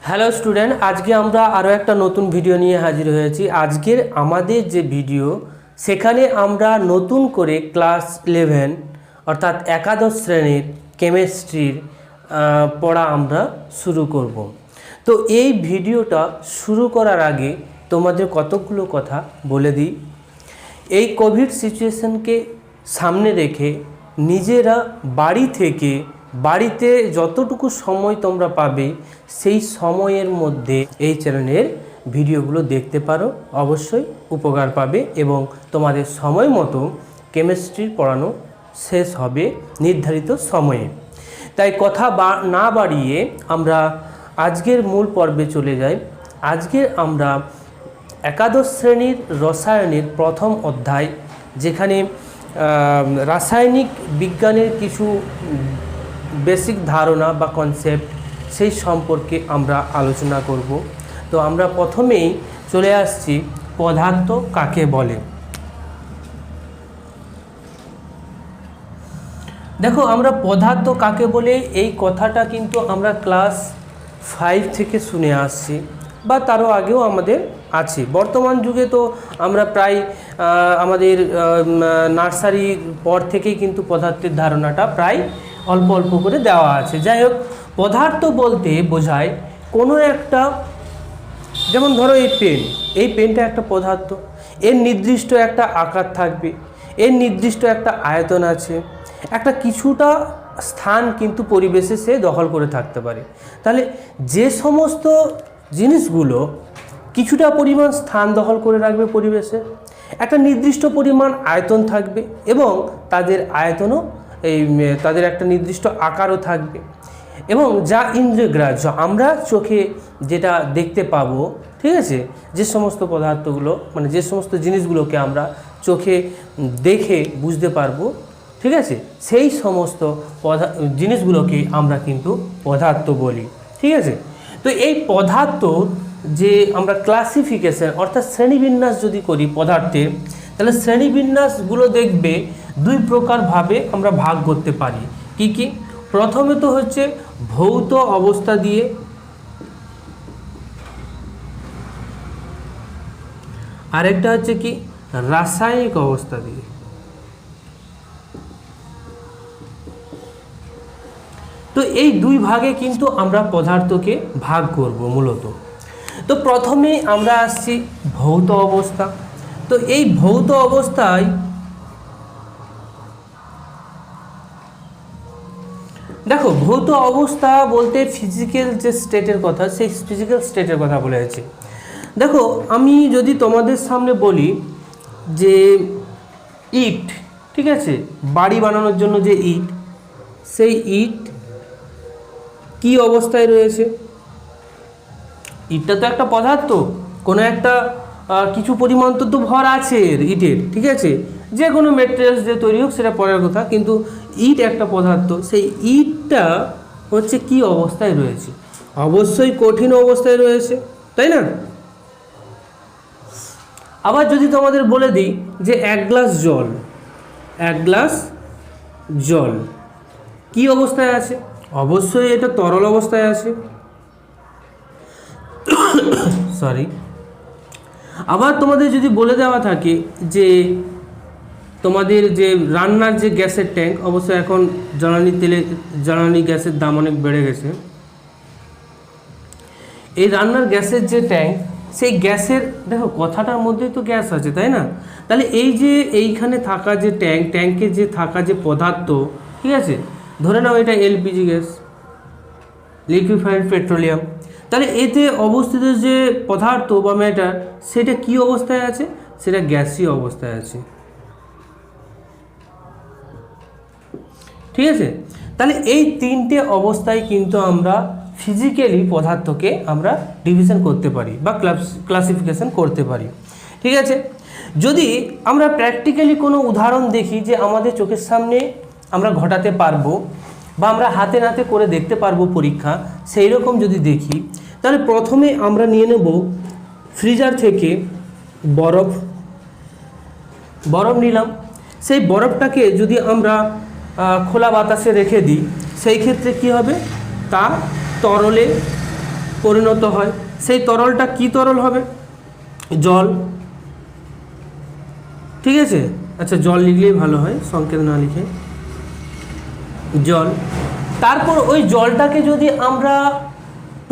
Hello student, আজকে আমরা আরও একটা নতুন ভিডিও নিয়ে হাজির হয়েছি। আজকের আমাদের যে ভিডিও, সেখানে আমরা নতুন করে ক্লাস 11 অর্থাৎ একাদশ শ্রেণীর কেমিস্ট্রির পড়া আমরা শুরু করব। তো এই ভিডিওটা শুরু করার আগে তোমাদের কতগুলো কথা বলে দিই। এই কোভিড সিচুয়েশনকে সামনে রেখে নিজেরা বাড়িতে যতটুকু সময় তোমরা পাবে সেই সময়ের মধ্যে এই চ্যানেলের ভিডিওগুলো দেখতে পারো, অবশ্যই উপকার পাবে এবং তোমাদের সময় মতো কেমিস্ট্রির পড়ানো শেষ হবে নির্ধারিত সময়ে। তাই কথা না বাড়িয়ে আমরা আজকের মূল পর্বে চলে যাই। আজকে আমরা একাদশ শ্রেণীর রসায়নের প্রথম অধ্যায়, যেখানে রাসায়নিক বিজ্ঞানের কিছু বেসিক ধারণা বা কনসেপ্ট সেই সম্পর্কে আমরা আলোচনা করব। তো আমরা প্রথমেই চলে আসছি পদার্থ কাকে বলে। দেখো, আমরা পদার্থ কাকে বলে এই কথাটা কিন্তু আমরা ক্লাস 5 থেকে শুনে আসছি বা তারও আগেও আমাদের আছে। বর্তমান যুগে তো আমরা প্রায় আমাদের নার্সারির পর থেকেই কিন্তু পদার্থের ধারণাটা প্রায় অল্প অল্প করে দেওয়া আছে। যাই হোক, পদার্থ বলতে বোঝায় কোনো একটা, যেমন ধরো এই পেনটা একটা পদার্থ। এর নির্দিষ্ট একটা আকার থাকবে, এর নির্দিষ্ট একটা আয়তন আছে, একটা কিছুটা স্থান কিন্তু পরিবেশে সে দখল করে থাকতে পারে। তাহলে যে সমস্ত জিনিসগুলো কিছুটা পরিমাণ স্থান দখল করে রাখবে পরিবেশে, একটা নির্দিষ্ট পরিমাণ আয়তন থাকবে এবং তাদের একটা নির্দিষ্ট আকারও থাকবে, এবং যা ইন্দ্রিয়গ্রাহ্য, আমরা চোখে যেটা দেখতে পাবো, ঠিক আছে, যে সমস্ত পদার্থগুলো মানে যে সমস্ত জিনিসগুলোকে আমরা চোখে দেখে বুঝতে পারবো, ঠিক আছে, সেই সমস্ত জিনিসগুলোকে আমরা কিন্তু পদার্থ বলি। ঠিক আছে, তো এই পদার্থ যে আমরা ক্লাসিফিকেশন অর্থাৎ শ্রেণীবিন্যাস যদি করি পদার্থের, তাহলে শ্রেণীবিন্যাসগুলো দেখবে দুই প্রকারভাবে আমরা ভাগ করতে পারি। কি কি? প্রথমে তো হচ্ছে ভৌত অবস্থা দিয়ে, আরেকটা হচ্ছে কি রাসায়নিক অবস্থা দিয়ে। তো এই দুই ভাগে কিন্তু আমরা পদার্থকে ভাগ করব মূলত। তো প্রথমে আমরা আসছি ভৌত অবস্থা। তো এই ভৌত অবস্থায় দেখো, ভৌত অবস্থা বলতে ফিজিক্যাল যে স্টেটের কথা, সেই ফিজিক্যাল স্টেটের কথা বলে আছে। দেখো, আমি যদি তোমাদের সামনে বলি যে ইট, ঠিক আছে, বাড়ি বানানোর জন্য যে ইট, সেই ইট কি অবস্থায় রয়েছে? ইটটা তো একটা পদার্থ, কোনো একটা কিছু পরিমাণ তো ভর আছে ইটের, ঠিক আছে, যে কোনো মেটেরিয়ালস দিয়ে তৈরি হোক সেটা পরের কথা, কিন্তু ইট একটা পদার্থ। সেই ইটটা হচ্ছে কি অবস্থায় রয়েছে? অবশ্যই কঠিন অবস্থায় রয়েছে, তাই না? আবার যদি তোমাদের বলে দিই যে এক গ্লাস জল কি অবস্থায় আছে? অবশ্যই এটা তরল অবস্থায় আছে। সরি। আবার তোমাদের যদি বলে দেওয়া থাকে যে তোমাদের যে রান্নার যে গ্যাসের ট্যাঙ্ক, অবশ্যই এখন জ্বালানি গ্যাসের দাম অনেক বেড়ে গেছে, এই রান্নার গ্যাসের যে ট্যাঙ্ক, সেই গ্যাসের, দেখো কথাটার মধ্যেই তো গ্যাস আছে, তাই না? তাহলে এই যে এইখানে থাকা যে ট্যাঙ্কে যে থাকা যে পদার্থ, ঠিক আছে, ধরে নাও এটা এলপিজি গ্যাস, লিকুইফাইড পেট্রোলিয়াম, তাহলে এতে অবস্থিত যে পদার্থ বা ম্যাটার, সেটা কি অবস্থায় আছে? সেটা গ্যাসীয় অবস্থায় আছে, ঠিক আছে। তাহলে এই তিনটে অবস্থায় কিন্তু আমরা ফিজিক্যালি পদার্থকে আমরা ডিভিশন করতে পারি বা ক্লাসিফিকেশন করতে পারি, ঠিক আছে। যদি আমরা প্র্যাকটিক্যালি কোনো উদাহরণ দেখি যে আমাদের চোখের সামনে আমরা ঘটাতে পারবো বা আমরা হাতে নাতে করে দেখতে পারবো পরীক্ষা, সেই রকম যদি দেখি, তাহলে প্রথমে আমরা নিয়ে নেব ফ্রিজার থেকে বরফ নিলাম। সেই বরফটাকে যদি আমরা খোলা বাতাসে রেখে দিই, সেই ক্ষেত্রে কি হবে? তা তরলে পরিণত হয়। সেই তরলটা কি তরল হবে? জল। ঠিক আছে, আচ্ছা জল লিখলেই ভালো হয়, সংকেত না লিখে জল। তারপর ওই জলটাকে যদি আমরা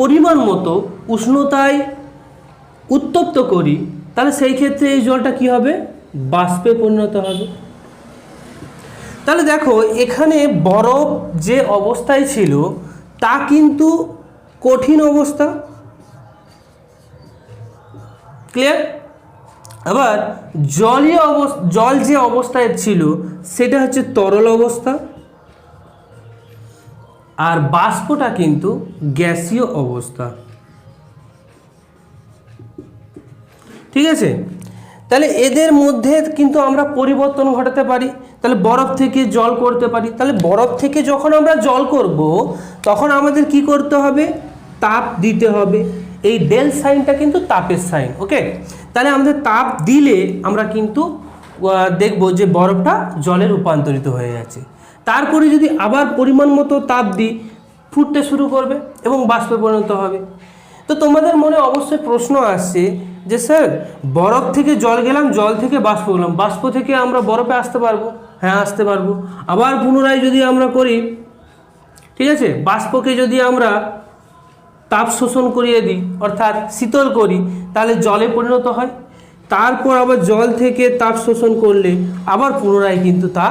পরিমাণ মতো উষ্ণতায় উত্তপ্ত করি, তাহলে সেই ক্ষেত্রে এই জলটা কি হবে? বাষ্পে পরিণত হবে। তাহলে দেখো এখানে বরফ যে অবস্থায় ছিল তা কিন্তু কঠিন অবস্থা, ক্লিয়ার? আবার জল যে অবস্থায় ছিল সেটা হচ্ছে তরল অবস্থা, আর বাষ্পটা কিন্তু গ্যাসীয় অবস্থা। ঠিক আছে, তাহলে এদের মধ্যে কিন্তু আমরা পরিবর্তন ঘটাতে পারি। তাহলে বরফ থেকে জল করতে পারি। তাহলে বরফ থেকে যখন আমরা জল করব তখন আমাদের কি করতে হবে? তাপ দিতে হবে। এই ডেল সাইনটা কিন্তু তাপের সাইন, ওকে? তাহলে আমাদের তাপ দিলে আমরা কিন্তু দেখব যে বরফটা জলে রূপান্তরিত হয়ে যাচ্ছে। তারপরে যদি আবার পরিমাণ মতো তাপ দিই, ফুটতে শুরু করবে এবং বাষ্পে পরিণত হবে। তো তোমাদের মনে অবশ্যই প্রশ্ন আসছে যে স্যার বরফ থেকে জল গেলাম, জল থেকে বাষ্প গেলাম, বাষ্প থেকে আমরা বরফে আসতে পারবো? হ্যাঁ আসতে পারবো। আবার পুনরায় যদি আমরা করি, ঠিক আছে, বাষ্পকে যদি আমরা তাপ শোষণ করিয়ে দিই অর্থাৎ শীতল করি, তাহলে জলে পরিণত হয়। তারপর আবার জল থেকে তাপ শোষণ করলে আবার পুনরায় কিন্তু তা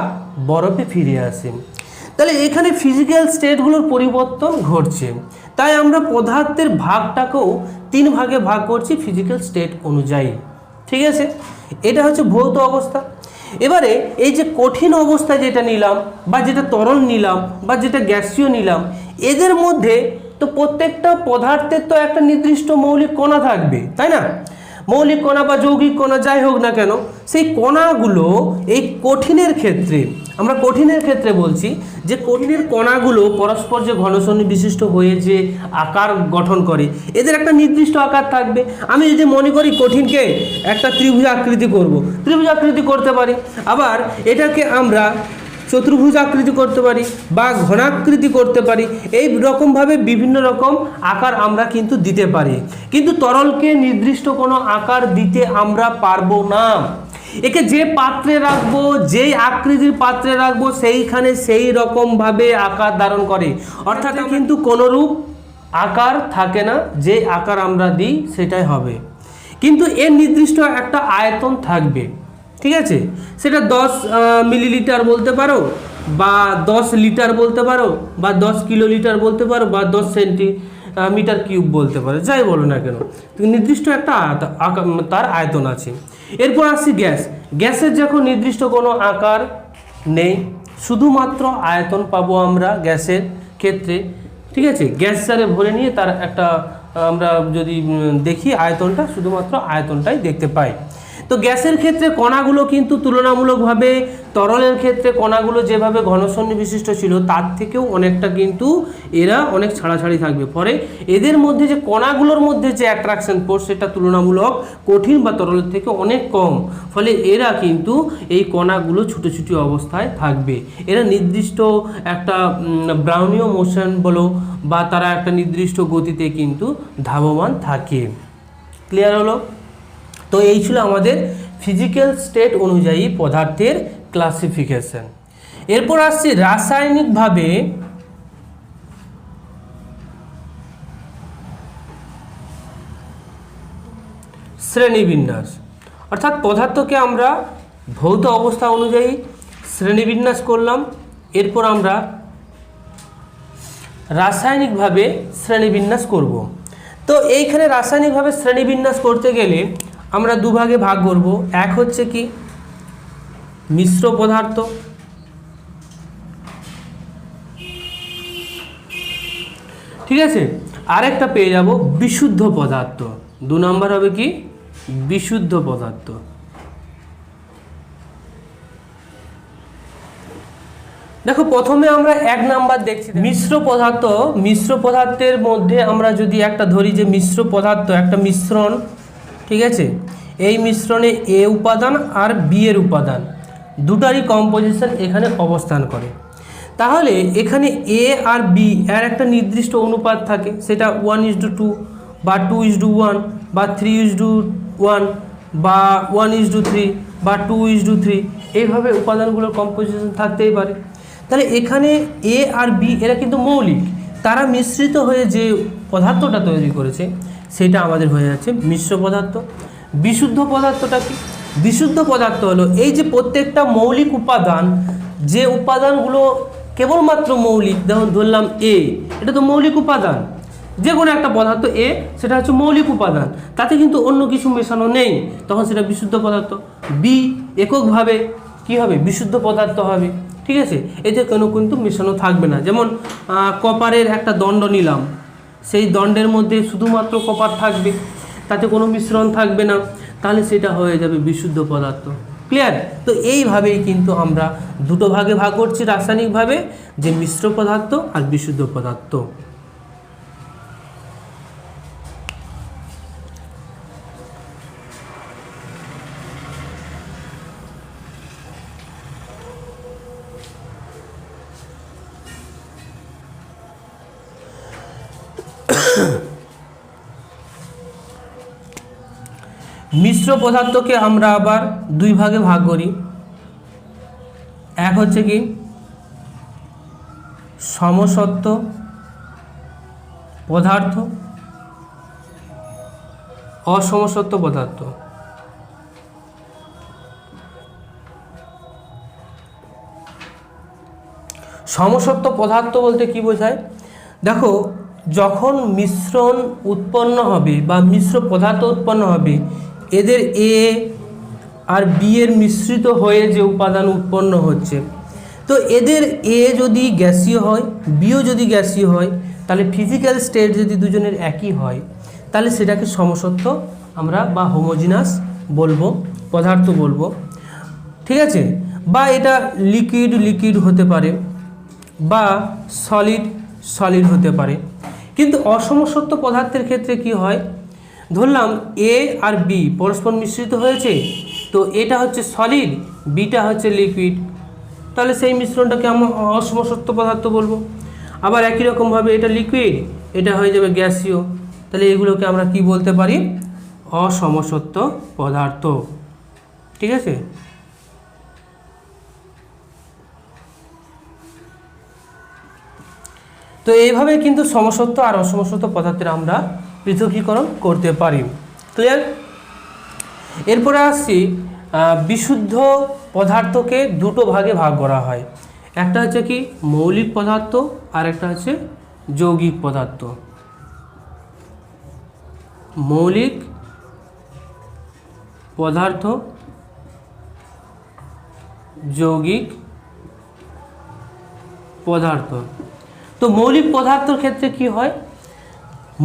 বরফে ফিরে আসে। তাহলে এখানে ফিজিক্যাল স্টেটগুলোর পরিবর্তন ঘটছে। তাই আমরা পদার্থের ভাগটাকেও 3 ভাগে ভাগ করছি ফিজিক্যাল স্টেট অনুযায়ী। ঠিক আছে, এটা হচ্ছে ভৌত অবস্থা। এবারে এই যে কঠিন অবস্থা যেটা নিলাম, বা যেটা তরল নিলাম, বা যেটা গ্যাসীয় নিলাম, এদের মধ্যে তো প্রত্যেকটা পদার্থের তো একটা নির্দিষ্ট মৌলিক কণা থাকবে, তাই না? মৌলিক কণা বা যৌগিক কণা যাই হোক না কেন, সেই কণাগুলো এই কঠিনের ক্ষেত্রে, আমরা কঠিনের ক্ষেত্রে বলছি যে কঠিনের কণাগুলো পরস্পর যে ঘনসন্ধি বিশিষ্ট হয়ে যে আকার গঠন করে, এদের একটা নির্দিষ্ট আকার থাকবে। আমি যদি মনে করি কঠিনকে একটা ত্রিভুজ আকৃতি করব, ত্রিভুজ আকৃতি করতে পারি। আবার এটাকে আমরা চতুর্ভুজ আকৃতি করতে পারি বা ঘনাকৃতি করতে পারি। এই রকমভাবে বিভিন্ন রকম আকার আমরা কিন্তু দিতে পারি, কিন্তু তরলকে নির্দিষ্ট কোনো আকার দিতে আমরা পারবো না। একে যে পাত্রে রাখবো, যেই আকৃতির পাত্রে রাখবো, সেইখানে সেই রকমভাবে আকার ধারণ করে। অর্থাৎ কিন্তু কোনোরূপ আকার থাকে না, যে আকার আমরা দিই সেটাই হবে, কিন্তু এর নির্দিষ্ট একটা আয়তন থাকবে। ঠিক আছে, সেটা 10 মিলিলিটার বলতে পারো, বা 10 লিটার বলতে পারো, বা 10 কিলোলিটার বলতে পারো, বা 10 সেন্টিমিটার কিউব বলতে পারো, যাই বলো না কেন, নির্দিষ্ট একটা তার আয়তন আছে। এরপর আসছি গ্যাস। গ্যাসের যখন নির্দিষ্ট কোনো আকার নেই, শুধুমাত্র আয়তন পাবো আমরা গ্যাসের ক্ষেত্রে। ঠিক আছে, গ্যাস জারে ভরে নিয়ে তার একটা আমরা যদি দেখি আয়তনটা, শুধুমাত্র আয়তনটাই দেখতে পাই। তো গ্যাসের ক্ষেত্রে কণাগুলো কিন্তু তুলনামূলকভাবে তরলের ক্ষেত্রে কণাগুলো যেভাবে ঘনসন্ধি বিশিষ্ট ছিল তার থেকেও অনেকটা কিন্তু এরা অনেক ছাড়াছাড়ি থাকবে। ফলে এদের মধ্যে যে কণাগুলোর মধ্যে যে অ্যাট্রাকশন ফোর্স সেটা তুলনামূলক কঠিন বা তরলের থেকে অনেক কম। ফলে এরা কিন্তু এই কণাগুলো ছুটোছুটি অবস্থায় থাকবে। এরা নির্দিষ্ট একটা ব্রাউনীয় মোশন বলো, বা তারা একটা নির্দিষ্ট গতিতে কিন্তু ধাবমান থাকে। ক্লিয়ার হলো? তো এই ছিল আমাদের ফিজিক্যাল স্টেট অনুযায়ী পদার্থের ক্লাসিফিকেশন। এরপর আসছি রাসায়নিকভাবে শ্রেণীবিন্যাস। অর্থাৎ পদার্থকে আমরা ভৌত অবস্থা অনুযায়ী শ্রেণীবিন্যাস করলাম, এরপর আমরা রাসায়নিকভাবে শ্রেণীবিন্যাস করব। তো এইখানে রাসায়নিকভাবে শ্রেণীবিন্যাস করতে গেলে আমরা দুভাগে ভাগ করব। এক হচ্ছে কি মিশ্র পদার্থ, ঠিক আছে, আরেকটা পেয়ে যাব বিশুদ্ধ পদার্থ। 2 নম্বর হবে কি বিশুদ্ধ পদার্থ। দেখো প্রথমে আমরা 1 নাম্বার দেখছি মিশ্র পদার্থ। মিশ্র পদার্থের মধ্যে আমরা যদি একটা ধরি যে মিশ্র পদার্থ একটা মিশ্রণ, ঠিক আছে, এই মিশ্রণে এ উপাদান আর বি এর উপাদান দুটারই কম্পোজিশন এখানে অবস্থান করে। তাহলে এখানে এ আর বি এর একটা নির্দিষ্ট অনুপাত থাকে, সেটা 1:2 বা 2:1 বা 3:1 বা 1:3 বা 2:3, এইভাবে উপাদানগুলোর কম্পোজিশন থাকতেই পারে। তাহলে এখানে এ আর বি এরা কিন্তু মৌলিক, তারা মিশ্রিত হয়ে যে পদার্থটা তৈরি করেছে সেটা আমাদের হয়ে যাচ্ছে মিশ্র পদার্থ। বিশুদ্ধ পদার্থটা কি? বিশুদ্ধ পদার্থ হলো এই যে প্রত্যেকটা মৌলিক উপাদান, যে উপাদানগুলো কেবলমাত্র মৌলিক, যেমন ধরলাম এ, এটা তো মৌলিক উপাদান, যে কোনো একটা পদার্থ এ সেটা হচ্ছে মৌলিক উপাদান, তাতে কিন্তু অন্য কিছু মেশানো নেই, তখন সেটা বিশুদ্ধ পদার্থ। বি এককভাবে কী হবে? বিশুদ্ধ পদার্থ হবে, ঠিক আছে, এতে কোনো কিন্তু মেশানো থাকবে না। যেমন কপারের একটা দণ্ড নিলাম, সেই দণ্ডের মধ্যে শুধুমাত্র কপার থাকবে, তাতে কোনো মিশ্রণ থাকবে না, তাহলে সেটা হয়ে যাবে বিশুদ্ধ পদার্থ। ক্লিয়ার? তো এইভাবেই কিন্তু আমরা দুটো ভাগে ভাগ করছি রাসায়নিকভাবে, যে মিশ্র পদার্থ আর বিশুদ্ধ পদার্থ। মিশ্র পদার্থকে আমরা আবার দুই ভাগে ভাগ করি। এক হচ্ছে কি সমসত্ব পদার্থ, অসমসত্ব পদার্থ। সমসত্ব পদার্থ বলতে কি বোঝায়? দেখো, যখন মিশ্রণ উৎপন্ন হবে বা মিশ্র পদার্থ উৎপন্ন হবে, এদের এ আর বি এর মিশ্রিত হয়ে যে উপাদান উৎপন্ন হচ্ছে, তো এদের এ যদি গ্যাসীয় হয়, বিও যদি গ্যাসীয় হয়, তাহলে ফিজিক্যাল স্টেট যদি দুজনের একই হয়, তাহলে সেটাকে সমসত্ব আমরা বা হোমোজিনাস বলবো, পদার্থ বলবো, ঠিক আছে। বা এটা লিকুইড লিকুইড হতে পারে বা সলিড সলিড হতে পারে। কিন্তু অসমসত্ব পদার্থের ক্ষেত্রে কি হয়? ধরলাম এ আর বি পরস্পর মিশ্রিত হয়েছে, তো এটা হচ্ছে সলিড, বিটা হচ্ছে লিকুইড, তাহলে সেই মিশ্রণটাকে আমরা অসমসত্ব পদার্থ বলবো। আবার একই রকমভাবে এটা লিকুইড, এটা হয়ে যাবে গ্যাসীয়, তাহলে এগুলোকে আমরা কি বলতে পারি? অসমসত্ব পদার্থ, ঠিক আছে। তো এইভাবে কিন্তু সমসত্ব আর অসমসত্ব পদার্থের আমরা পৃথকীকরণ করতে পারি। ক্লিয়ার? এরপরে আসছি বিশুদ্ধ পদার্থকে দুটো ভাগে ভাগ করা হয়। একটা হচ্ছে কি মৌলিক পদার্থ, আর একটা হচ্ছে যৌগিক পদার্থ। মৌলিক পদার্থ, যৌগিক পদার্থ। তো মৌলিক পদার্থের ক্ষেত্রে কি হয়?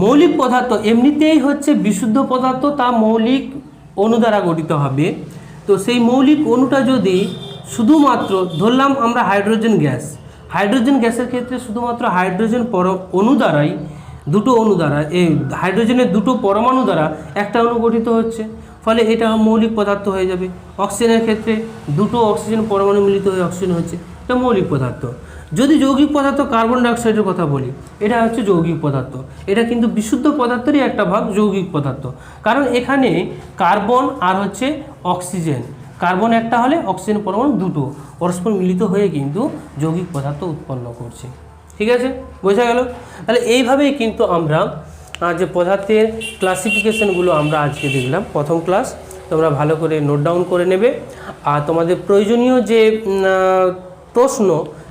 মৌলিক পদার্থ এমনিতেই হচ্ছে বিশুদ্ধ পদার্থ, তা মৌলিক অণু দ্বারা গঠিত হবে। তো সেই মৌলিক অণুটা যদি শুধুমাত্র ধরলাম আমরা হাইড্রোজেন গ্যাস, হাইড্রোজেন গ্যাসের ক্ষেত্রে শুধুমাত্র হাইড্রোজেন অণু দ্বারাই, দুটো অণু দ্বারা, এই হাইড্রোজেনের দুটো পরমাণু দ্বারা একটা অণু গঠিত হচ্ছে, ফলে এটা মৌলিক পদার্থ হয়ে যাবে। অক্সিজেনের ক্ষেত্রে দুটো অক্সিজেন পরমাণু মিলিত হয়ে অক্সিজেন হচ্ছে, এটা মৌলিক পদার্থ। যদি যৌগিক পদার্থ কার্বন ডাইঅক্সাইডের কথা বলি, এটা হচ্ছে যৌগিক পদার্থ। এটা কিন্তু বিশুদ্ধ পদার্থেরই একটা ভাগ, যৌগিক পদার্থ। কারণ এখানে কার্বন আর হচ্ছে অক্সিজেন, কার্বন একটা হলে অক্সিজেন পরমাণু দুটো পরস্পর মিলিত হয়ে কিন্তু যৌগিক পদার্থ উৎপন্ন করছে। ঠিক আছে, বোঝা গেল? তাহলে এইভাবেই কিন্তু আমরা যে পদার্থের ক্লাসিফিকেশনগুলো আমরা আজকে দেখলাম, প্রথম ক্লাস, তোমরা ভালো করে নোট ডাউন করে নেবে। আর তোমাদের প্রয়োজনীয় যে প্রশ্ন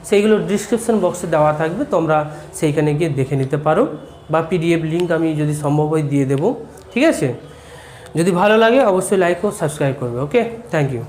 সেইগুলো ডিসক্রিপশন বক্সে দেওয়া থাকবে, তোমরা সেইখানে গিয়ে দেখে নিতে পারো, বা পিডিএফ লিঙ্ক আমি যদি সম্ভব হয় দিয়ে দেবো। ঠিক আছে, যদি ভালো লাগে অবশ্যই লাইক ও সাবস্ক্রাইব করবে। ওকে, থ্যাংক ইউ।